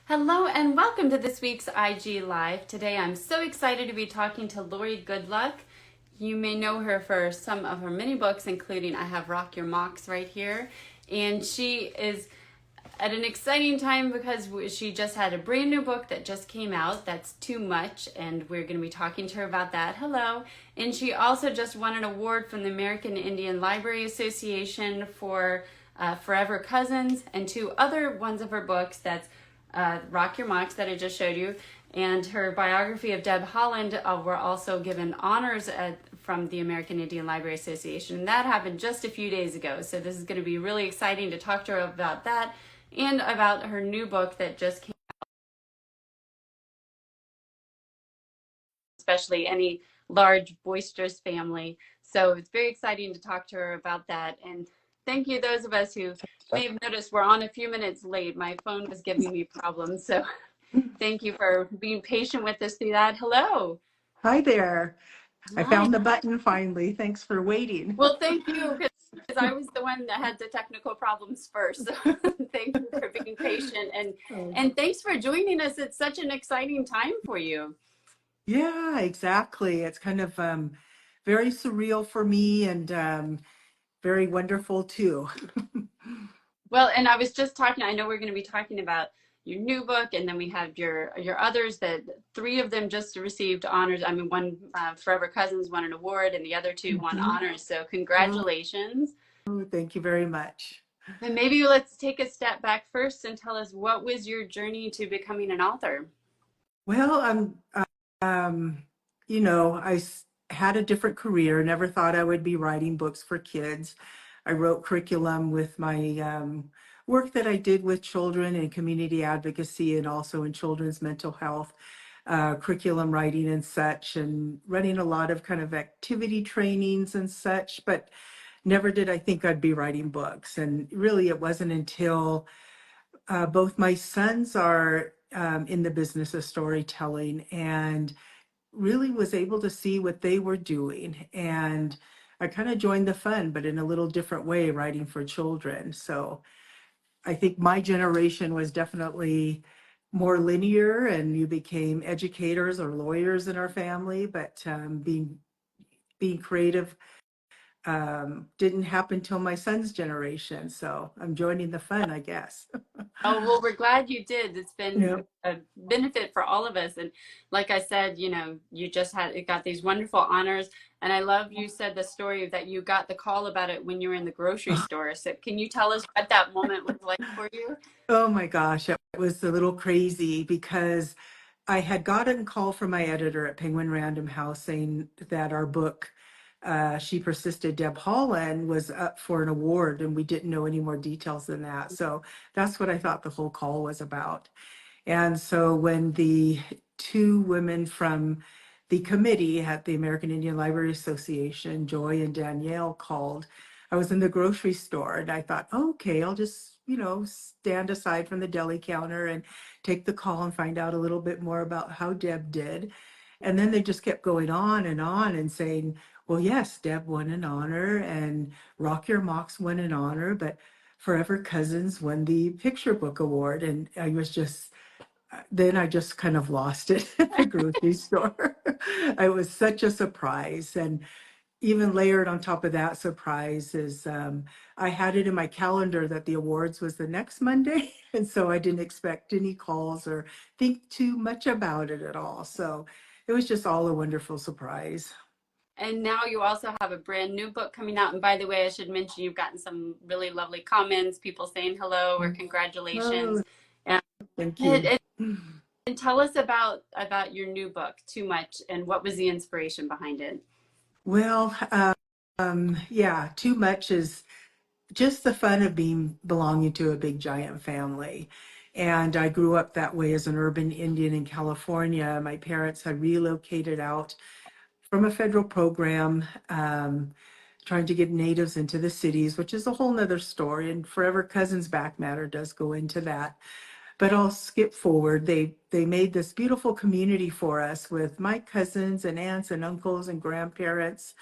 Hello and welcome to this week's IG Live. Today I'm so excited to be talking to Laurel Goodluck. You may know her for some of her many books, including I Have Rock Your Mocs right here. And she is at an exciting time because she just had a brand new book that just came out, That's Too Much, and we're going to be talking to her about that. Hello. And she also just won an award from the American Indian Library Association for Forever Cousins, and two other ones of her books, that's Rock Your Mocs that I just showed you, and her biography of Deb Haaland were also given honors from the American Indian Library Association. And that happened just a few days ago. So this is going to be really exciting to talk to her about that and about her new book that just came out, especially any large, boisterous family. So it's very exciting to talk to her about that. And thank you, those of us who may have noticed we're on a few minutes late. My phone was giving me problems. So thank you for being patient with us through that. Hello. Hi there. I Hi. found the button finally. Thanks for waiting. Well, thank you, because I was the one that had the technical problems first. So thank you for being patient, and thanks for joining us. It's such an exciting time for you. Yeah, exactly. It's kind of very surreal for me and very wonderful too. Well, and I was just talking, I know we're going to be talking about your new book, and then we have your others, that three of them just received honors. I mean, one, Forever Cousins, won an award, and the other two won honors. So congratulations. Oh, thank you very much. And maybe let's take a step back first and tell us, what was your journey to becoming an author? Well, um, had a different career. Never thought I would be writing books for kids. I wrote curriculum with my work that I did with children in community advocacy and also in children's mental health, curriculum writing and such, and running a lot of kind of activity trainings and such, but never did I think I'd be writing books. And really, it wasn't until both my sons are in the business of storytelling, and really was able to see what they were doing. And I kind of joined the fun, but in a little different way, writing for children. So I think my generation was definitely more linear, and you became educators or lawyers in our family, but being creative didn't happen till my son's generation. So I'm joining the fun, I guess. Oh, well, we're glad you did. It's been Yeah. a benefit for all of us. And like I said, you just got these wonderful honors. And I love you said the story that you got the call about it when you were in the grocery store. So can you tell us what that moment was like for you? Oh my gosh, it was a little crazy because I had gotten a call from my editor at Penguin Random House saying that our book, She Persisted, Deb Haaland, was up for an award, and we didn't know any more details than that. So that's what I thought the whole call was about. And so when the two women from the committee at the American Indian Library Association, Joy and Danielle, called, I was in the grocery store and I thought, oh, okay, I'll just, stand aside from the deli counter and take the call and find out a little bit more about how Deb did. And then they just kept going on and saying, well, yes, Deb won an honor and Rock Your Mocs won an honor, but Forever Cousins won the picture book award. And I was just, then I just kind of lost it at the grocery store. It was such a surprise. And even layered on top of that surprise is I had it in my calendar that the awards was the next Monday. And so I didn't expect any calls or think too much about it at all. So it was just all a wonderful surprise. And now you also have a brand new book coming out. And by the way, I should mention you've gotten some really lovely comments, people saying hello or congratulations. Oh, And, thank you. and, and tell us about your new book, Too Much, and what was the inspiration behind it? Well, yeah, too much is just the fun of belonging to a big giant family. And I grew up that way as an urban Indian in California. My parents had relocated out from a federal program, trying to get natives into the cities, which is a whole nother story. And Forever Cousins Back Matter does go into that. But I'll skip forward. They made this beautiful community for us with my cousins and aunts and uncles and grandparents,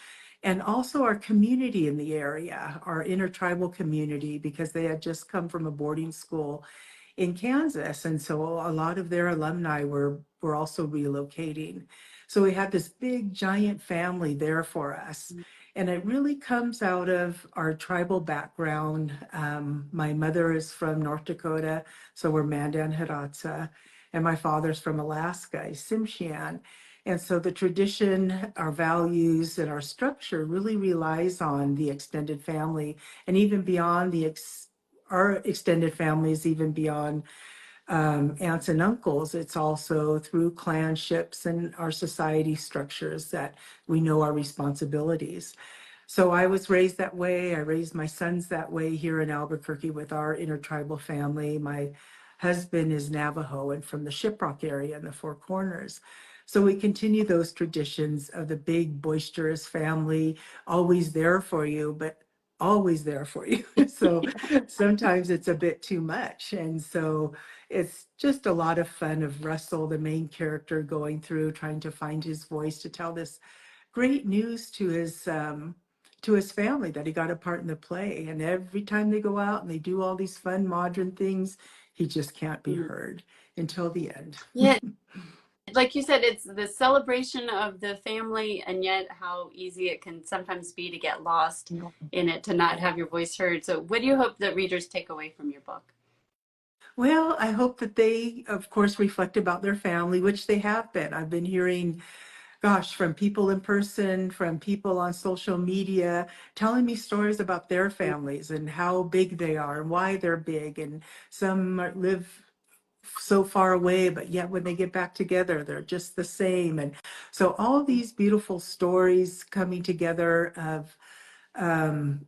and also our community in the area, our intertribal community, because they had just come from a boarding school in Kansas. And so a lot of their alumni were also relocating. So we had this big giant family there for us. And it really comes out of our tribal background. My mother is from North Dakota, so we're Mandan Hidatsa, and my father's from Alaska, Tsimshian. And so the tradition, our values, and our structure really relies on the extended family, and even beyond our extended families, even beyond aunts and uncles. It's also through clanships and our society structures that we know our responsibilities. So I was raised that way. I raised my sons that way here in Albuquerque with our intertribal family. My husband is Navajo and from the Shiprock area in the Four Corners. So we continue those traditions of the big, boisterous family, always there for you, but always there for you. So sometimes it's a bit too much. And so it's just a lot of fun of Russell, the main character, going through trying to find his voice to tell this great news to his family that he got a part in the play. And every time they go out and they do all these fun modern things, he just can't be heard until the end. Yeah, like you said, it's the celebration of the family, and yet how easy it can sometimes be to get lost in it, to not have your voice heard. So what do you hope that readers take away from your book? Well, I hope that they, of course, reflect about their family, which they have been. I've been hearing, gosh, from people in person, from people on social media, telling me stories about their families and how big they are and why they're big. And some live so far away, but yet when they get back together, they're just the same. And so all these beautiful stories coming together of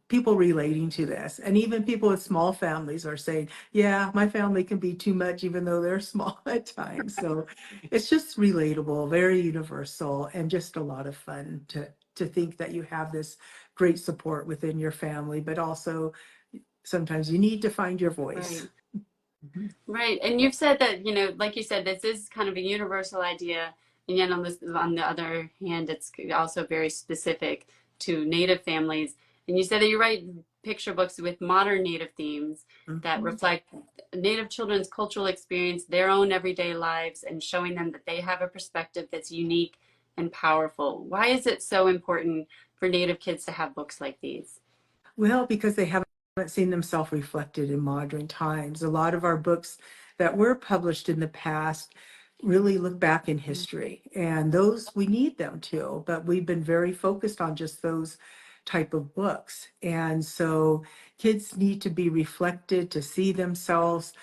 people relating to this. And even people with small families are saying, yeah, my family can be too much, even though they're small at times. So it's just relatable, very universal, and just a lot of fun to think that you have this great support within your family, but also sometimes you need to find your voice. Right. Right. And you've said that, like you said, this is kind of a universal idea. And yet on the other hand, it's also very specific to Native families. And you said that you write picture books with modern Native themes that reflect Native children's cultural experience, their own everyday lives, and showing them that they have a perspective that's unique and powerful. Why is it so important for Native kids to have books like these? Well, because they haven't seen themselves reflected in modern times. A lot of our books that were published in the past really look back in history, and those we need them to, but we've been very focused on just those type of books. And so kids need to be reflected to see themselves.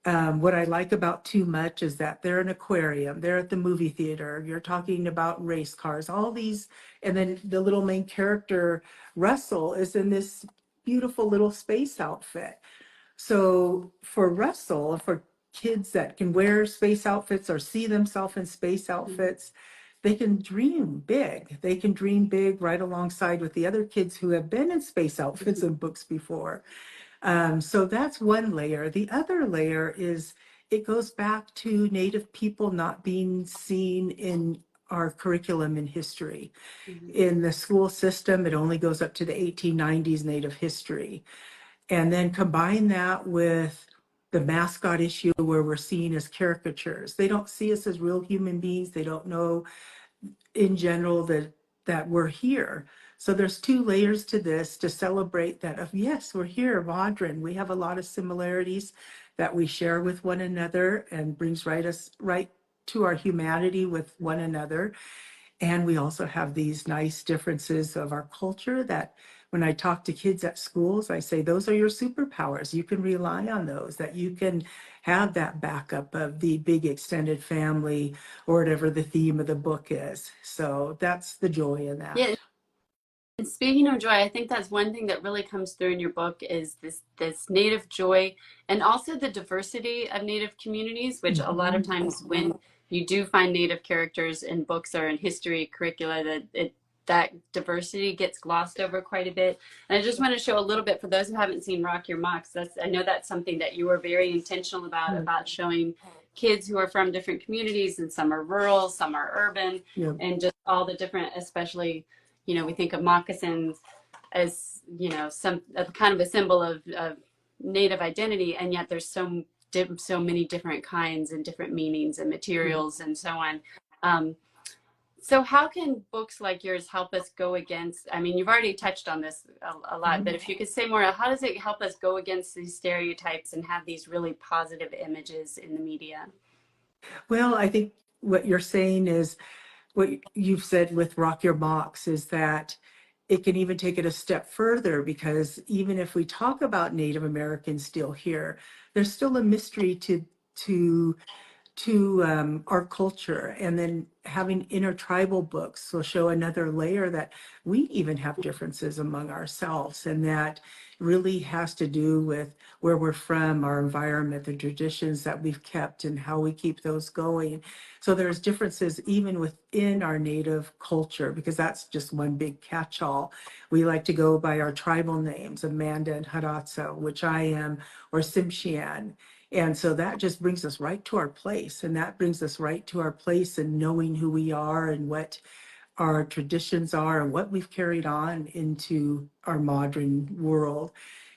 What I like about Too Much is that they're an aquarium, they're at the movie theater, you're talking about race cars, all these, and then the little main character, Russell, is in this beautiful little space outfit. So for Russell, for kids that can wear space outfits or see themselves in space outfits, they can dream big. They can dream big right alongside with the other kids who have been in space outfits and books before. So that's one layer. The other layer is it goes back to Native people not being seen in our curriculum in history. In the school system, it only goes up to the 1890s Native history. And then combine that with the mascot issue where we're seen as caricatures. They don't see us as real human beings. They don't know in general that we're here. So there's two layers to this to celebrate that of yes, we're here, modern. We have a lot of similarities that we share with one another and brings us right to our humanity with one another. And we also have these nice differences of our culture that when I talk to kids at schools, I say, those are your superpowers. You can rely on those, that you can have that backup of the big extended family or whatever the theme of the book is. So that's the joy in that. Yeah. And speaking of joy, I think that's one thing that really comes through in your book is this Native joy, and also the diversity of Native communities, which a lot of times when you do find Native characters in books or in history curricula, that diversity gets glossed over quite a bit. And I just want to show a little bit for those who haven't seen Rock Your Mocs. I know that's something that you were very intentional about showing kids who are from different communities, and some are rural, some are urban, and just all the different, especially, we think of moccasins as, some kind of a symbol of Native identity, and yet there's so so many different kinds and different meanings and materials and so on. Um, so how can books like yours help us go against, I mean, you've already touched on this a lot, but if you could say more, how does it help us go against these stereotypes and have these really positive images in the media? Well, I think what you're saying is what you've said with Rock Your Mocs is that it can even take it a step further, because even if we talk about Native Americans still here, there's still a mystery to our culture. And then having intertribal books will show another layer that we even have differences among ourselves, and that really has to do with where we're from, our environment, the traditions that we've kept, and how we keep those going. So there's differences even within our Native culture, because that's just one big catch-all. We like to go by our tribal names, Amanda and Haratsa, which I am, or Simshian. And so that just brings us right to our place. And that brings us right to our place in knowing who we are and what our traditions are and what we've carried on into our modern world.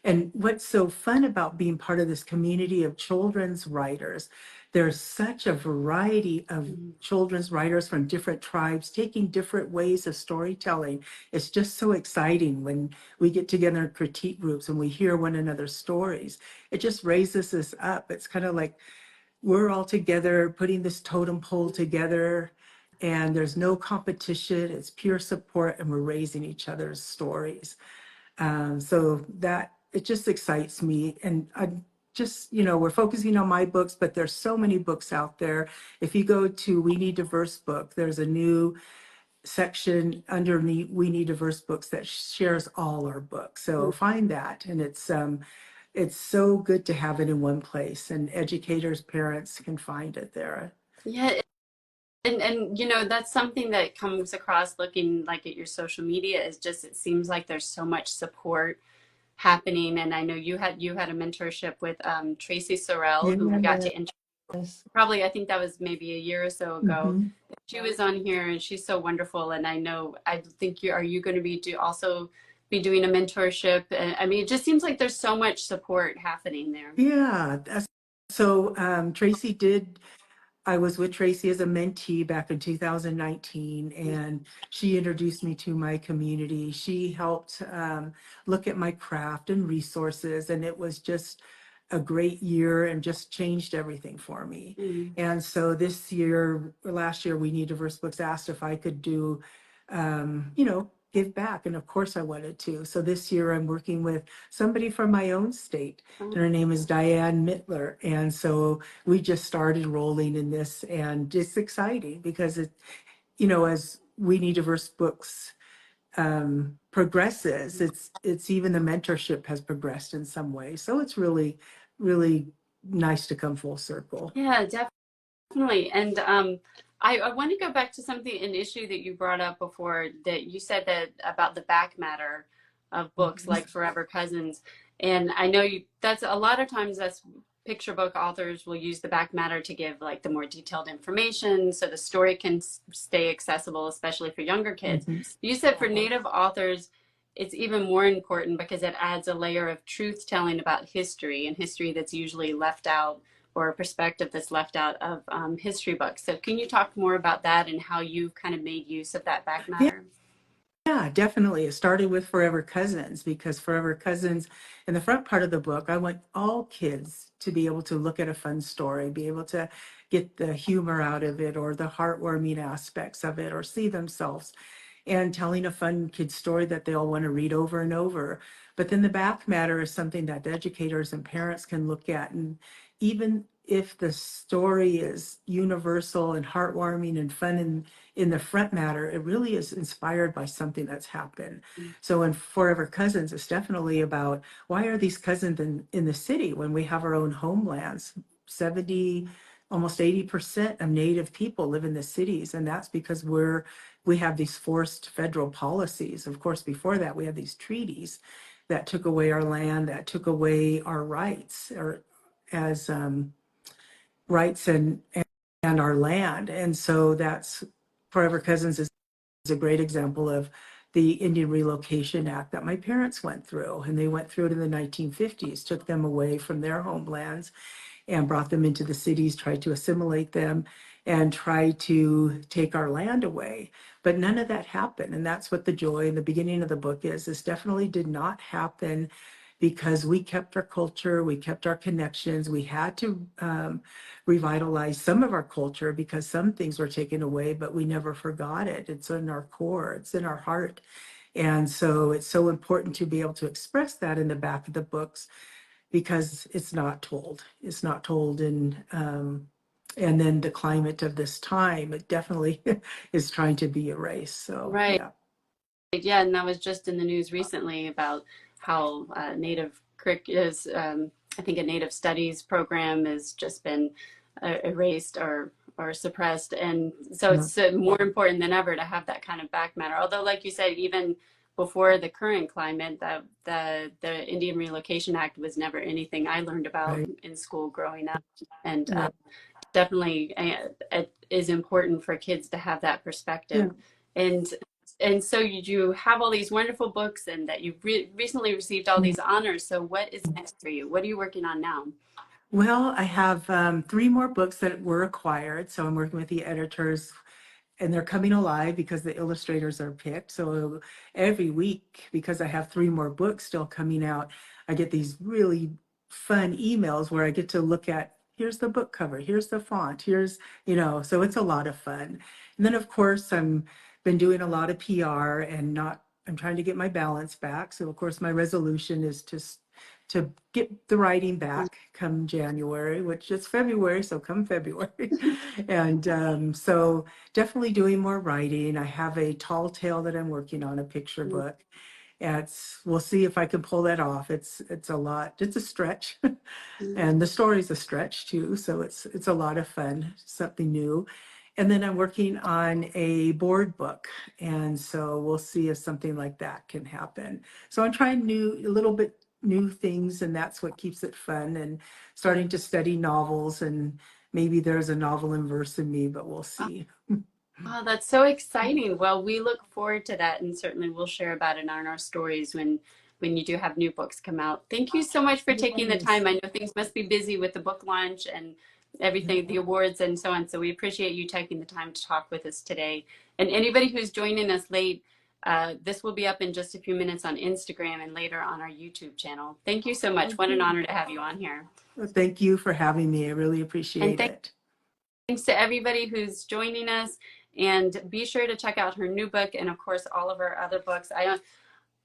And what's so fun about being part of this community of children's writers, there's such a variety of children's writers from different tribes taking different ways of storytelling. It's just so exciting when we get together in critique groups and we hear one another's stories. It just raises us up. It's kind of like we're all together putting this totem pole together, and there's no competition. It's pure support, and we're raising each other's stories. So that it just excites me. And I just, we're focusing on my books, but there's so many books out there. If you go to We Need Diverse Book, there's a new section underneath We Need Diverse Books that shares all our books. So find that. And it's so good to have it in one place, and educators, parents can find it there. Yeah, and that's something that comes across looking like at your social media is just it seems like there's so much support happening. And I know you had a mentorship with Tracy Sorrell, who we got to intro probably, I think that was maybe a year or so ago. Mm-hmm. She was on here and she's so wonderful. And I think are you going to be also be doing a mentorship? I mean, it just seems like there's so much support happening there. Yeah. So Tracy did. I was with Tracy as a mentee back in 2019, and she introduced me to my community. She helped look at my craft and resources, and it was just a great year and just changed everything for me. And so last year, We Need Diverse Books asked if I could do, give back. And of course I wanted to. So this year I'm working with somebody from my own state, and her name is Diane Mittler. And so we just started rolling in this, and it's exciting because as We Need Diverse Books progresses, it's even the mentorship has progressed in some way. So it's really, really nice to come full circle. Yeah, definitely. And I want to go back to an issue that you brought up before, that you said that about the back matter of books like Forever Cousins. And I know that's a lot of times that's picture book authors will use the back matter to give like the more detailed information so the story can stay accessible, especially for younger kids. You said for Native authors, it's even more important because it adds a layer of truth telling about history, and history that's usually left out, or a perspective that's left out of history books. So can you talk more about that and how you've kind of made use of that back matter? Yeah, definitely. It started with Forever Cousins, because Forever Cousins, in the front part of the book, I want all kids to be able to look at a fun story, be able to get the humor out of it, or the heartwarming aspects of it, or see themselves and telling a fun kid story that they'll want to read over and over. But then the back matter is something that the educators and parents can look at. And even if the story is universal and heartwarming and fun in the front matter, it really is inspired by something that's happened. So in Forever Cousins, it's definitely about why are these cousins in the city when we have our own homelands? 70, almost 80% of Native people live in the cities, and that's because we have these forced federal policies. Of course, before that, we had these treaties that took away our land, that took away our rights, or as rights and our land. And so that's Forever Cousins is a great example of the Indian Relocation Act that my parents went through. And they went through it in the 1950s, took them away from their homelands. and brought them into the cities, tried to assimilate them, and tried to take our land away. But none of that happened. And that's what the joy in the beginning of the book is. This definitely did not happen because we kept our culture, we kept our connections. We had to revitalize some of our culture because some things were taken away, but we never forgot it. It's in our core, it's in our heart. And so it's so important to be able to express that in the back of the books because it's not told. It's not told in, and then the climate of this time, it definitely is trying to be erased. So, Right. yeah. Yeah, and that was just in the news recently about how Native Crick is, I think a Native Studies program has just been erased or suppressed. And so Yeah. it's more important than ever to have that kind of back matter. Although, like you said, even before the current climate, that the Indian Relocation Act was never anything I learned about Right. in school growing up. And Yeah. definitely it is important for kids to have that Yeah. perspective. And so you have all these wonderful books and that you've recently received all these honors. So what is next for you? What are you working on now? Well, I have 3 more books that were acquired. So I'm working with the editors and they're coming alive because the illustrators are picked. So every week, because I have 3 more books still coming out, I get these really fun emails where I get to look at, here's the book cover, here's the font, here's, so it's a lot of fun. And then of course I'm been doing a lot of PR and I'm trying to get my balance back. So of course my resolution is to get the writing back come January, which is February, so come February. And so definitely doing more writing. I have a tall tale that I'm working on, a picture book. We'll see if I can pull that off. It's a lot. It's a stretch, and the story's a stretch too. So it's a lot of fun, something new. And then I'm working on a board book, and so we'll see if something like that can happen. So I'm trying a little bit new things, and that's what keeps it fun. And starting to study novels, and maybe there's a novel in verse in me, but we'll see. Oh, that's so exciting. Well, we look forward to that, and certainly we'll share about it on our stories when you do have new books come out. Thank you so much for taking the Yes. time. I know things must be busy with the book launch and everything, the awards and so on. So we appreciate you taking the time to talk with us today. And anybody who's joining us late, this will be up in just a few minutes on Instagram and later on our YouTube channel. Thank you so much. What an honor to have you on here. Well, thank you for having me. I really And appreciate it. thanks to everybody who's joining us. And be sure to check out her new book and of course all of her other books. I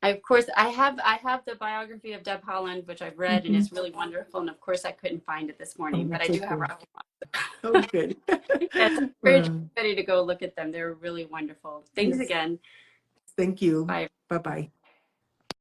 have the biography of Deb Haaland, which I've read and is really wonderful. And of course I couldn't find it this Oh, morning, but I that's do have okay. Rocky Oh, good. Mountain. Yes, I encourage everybody to go look at them. They're really wonderful. Thanks Yes. again. Thank you. Bye. Bye-bye.